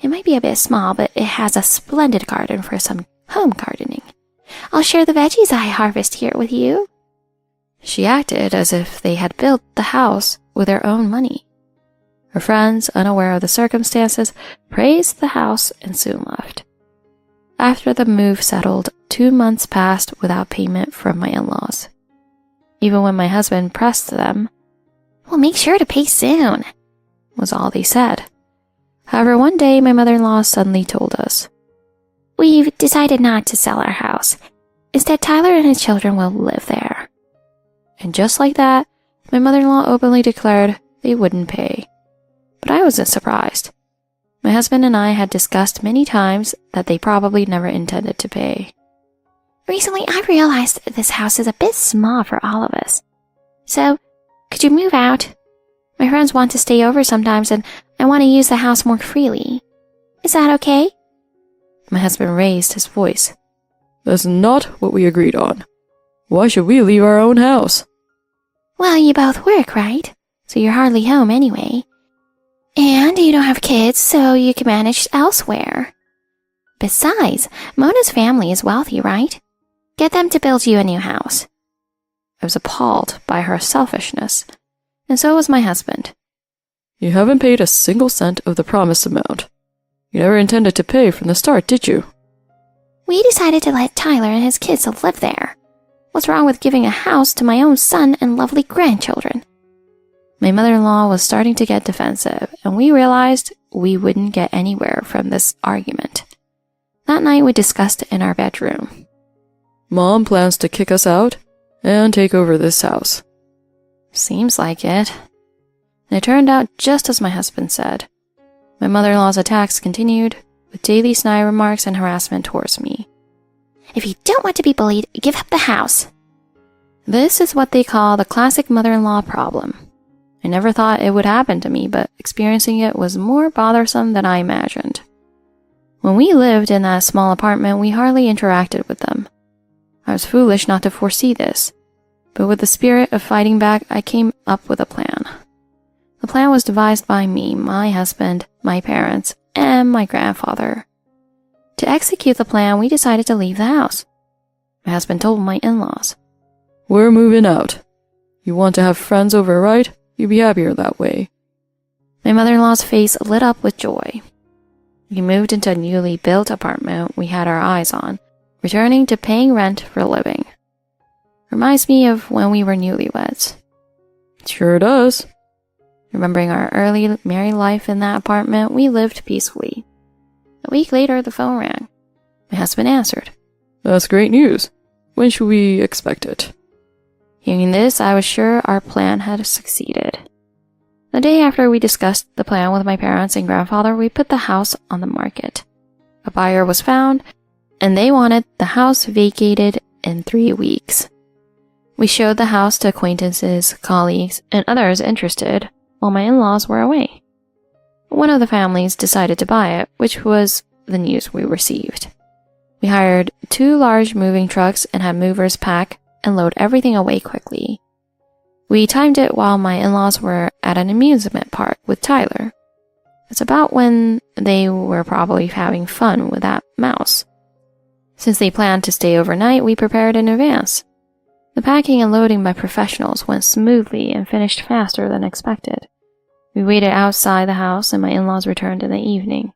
It might be a bit small, but it has a splendid garden for some home gardening. I'll share the veggies I harvest here with you." She acted as if they had built the house with their own money. Her friends, unaware of the circumstances, praised the house and soon left. After the move settled, 2 months passed without payment from my in-laws. Even when my husband pressed them, "Well, make sure to pay soon," was all they said. However, one day my mother-in-law suddenly told us, "We've decided not to sell our house. Instead, Tyler and his children will live there." And just like that, my mother-in-law openly declared they wouldn't pay. But I wasn't surprised. My husband and I had discussed many times that they probably never intended to pay. "Recently, I realized this house is a bit small for all of us. So, could you move out? My friends want to stay over sometimes, and I want to use the house more freely. Is that okay?" My husband raised his voice. "That's not what we agreed on. Why should we leave our own house?" "Well, you both work, right? So you're hardly home anyway. And you don't have kids, so you can manage elsewhere. Besides, Mona's family is wealthy, right? Get them to build you a new house." I was appalled by her selfishness, and so was my husband. "You haven't paid a single cent of the promised amount. You never intended to pay from the start, did you?" "We decided to let Tyler and his kids live there. What's wrong with giving a house to my own son and lovely grandchildren?" My mother-in-law was starting to get defensive, and we realized we wouldn't get anywhere from this argument. That night we discussed it in our bedroom. "Mom plans to kick us out and take over this house." Seems like it. And it turned out just as my husband said. My mother-in-law's attacks continued, with daily snide remarks and harassment towards me. "If you don't want to be bullied, give up the house." This is what they call the classic mother-in-law problem. I never thought it would happen to me, but experiencing it was more bothersome than I imagined. When we lived in that small apartment, we hardly interacted with them. I was foolish not to foresee this, but with the spirit of fighting back, I came up with a plan. The plan was devised by me, my husband, my parents, and my grandfather. To execute the plan, we decided to leave the house. My husband told my in-laws, "We're moving out. You want to have friends over, right? You'd be happier that way." My mother-in-law's face lit up with joy. We moved into a newly built apartment we had our eyes on, returning to paying rent for a living. Reminds me of when we were newlyweds. Sure does. Remembering our early married life in that apartment, we lived peacefully. A week later, the phone rang. My husband answered. "That's great news. When should we expect it?" Hearing this, I was sure our plan had succeeded. The day after we discussed the plan with my parents and grandfather, we put the house on the market. A buyer was found, and they wanted the house vacated in 3 weeks. We showed the house to acquaintances, colleagues, and others interested, while my in-laws were away. One of the families decided to buy it, which was the news we received. We hired 2 large moving trucks and had movers pack and load everything away quickly. We timed it while my in-laws were at an amusement park with Tyler. It's about when they were probably having fun with that mouse. Since they planned to stay overnight, we prepared in advance. The packing and loading by professionals went smoothly and finished faster than expected. We waited outside the house and my in-laws returned in the evening.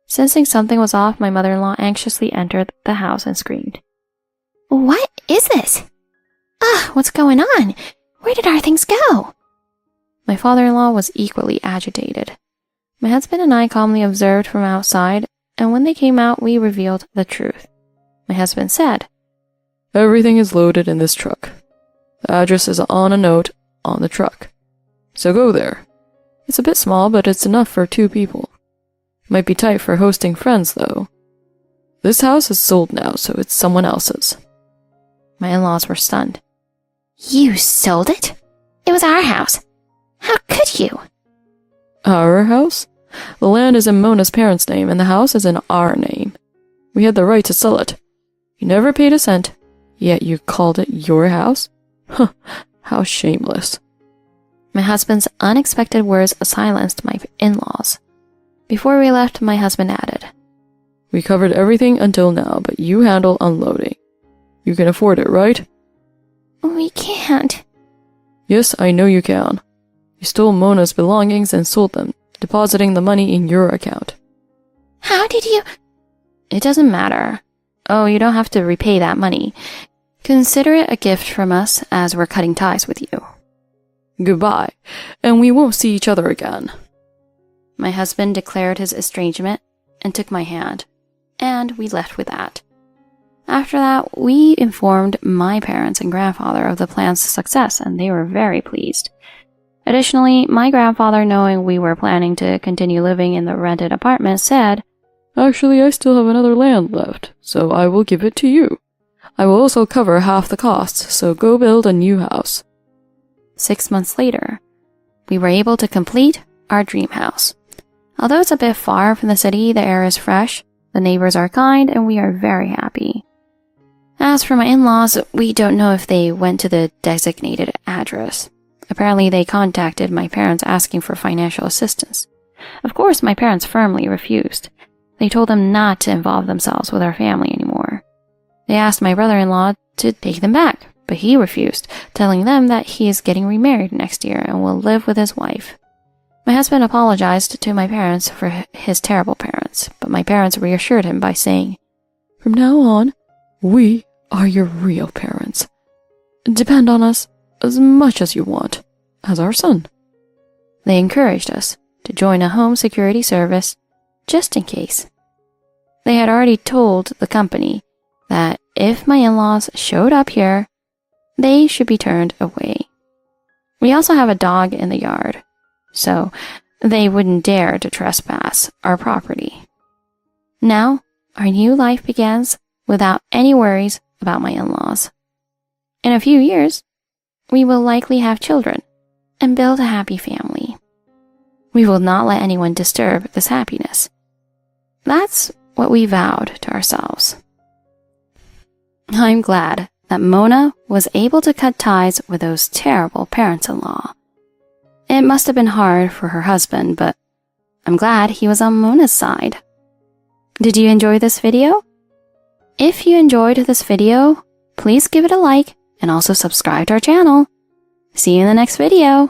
Sensing something was off, my mother-in-law anxiously entered the house and screamed, "What is this? What's going on? Where did our things go?" My father-in-law was equally agitated. My husband and I calmly observed from outside, and when they came out, we revealed the truth. My husband said, "Everything is loaded in this truck. The address is on a note on the truck. So go there. It's a bit small, but it's enough for 2 people. Might be tight for hosting friends, though. This house is sold now, so it's someone else's." My in-laws were stunned. "You sold it? It was our house. How could you?" "Our house? The land is in Mona's parents' name, and the house is in our name. We had the right to sell it. You never paid a cent, yet you called it your house? Huh, how shameless." My husband's unexpected words silenced my in-laws. Before we left, my husband added, "We covered everything until now, but you handle unloading. You can afford it, right?" "We can't." "Yes, I know you can. You stole Mona's belongings and sold them, depositing the money in your account." "How did you—" "It doesn't matter. Oh, you don't have to repay that money. Consider it a gift from us as we're cutting ties with you." "Goodbye, and we won't see each other again." My husband declared his estrangement and took my hand, and we left with that. After that, we informed my parents and grandfather of the plan's success, and they were very pleased. Additionally, my grandfather, knowing we were planning to continue living in the rented apartment, said, "Actually, I still have another land left, so I will give it to you. I will also cover half the costs, so go build a new house." 6 months later, we were able to complete our dream house. Although it's a bit far from the city, the air is fresh, the neighbors are kind, and we are very happy. As for my in-laws, we don't know if they went to the designated address. Apparently, they contacted my parents asking for financial assistance. Of course, my parents firmly refused. They told them not to involve themselves with our family anymore. They asked my brother-in-law to take them back, but he refused, telling them that he is getting remarried next year and will live with his wife. My husband apologized to my parents for his terrible parents, but my parents reassured him by saying, "From now on, we are your real parents. Depend on us as much as you want, as our son." They encouraged us to join a home security service just in case. They had already told the company that if my in-laws showed up here, they should be turned away. We also have a dog in the yard, so they wouldn't dare to trespass our property. Now, our new life begins without any worries about my in-laws. In a few years, we will likely have children and build a happy family. We will not let anyone disturb this happiness. That's what we vowed to ourselves. I'm glad that Mona was able to cut ties with those terrible parents-in-law. It must have been hard for her husband, but I'm glad he was on Mona's side. Did you enjoy this video? If you enjoyed this video, please give it a like and also subscribe to our channel. See you in the next video.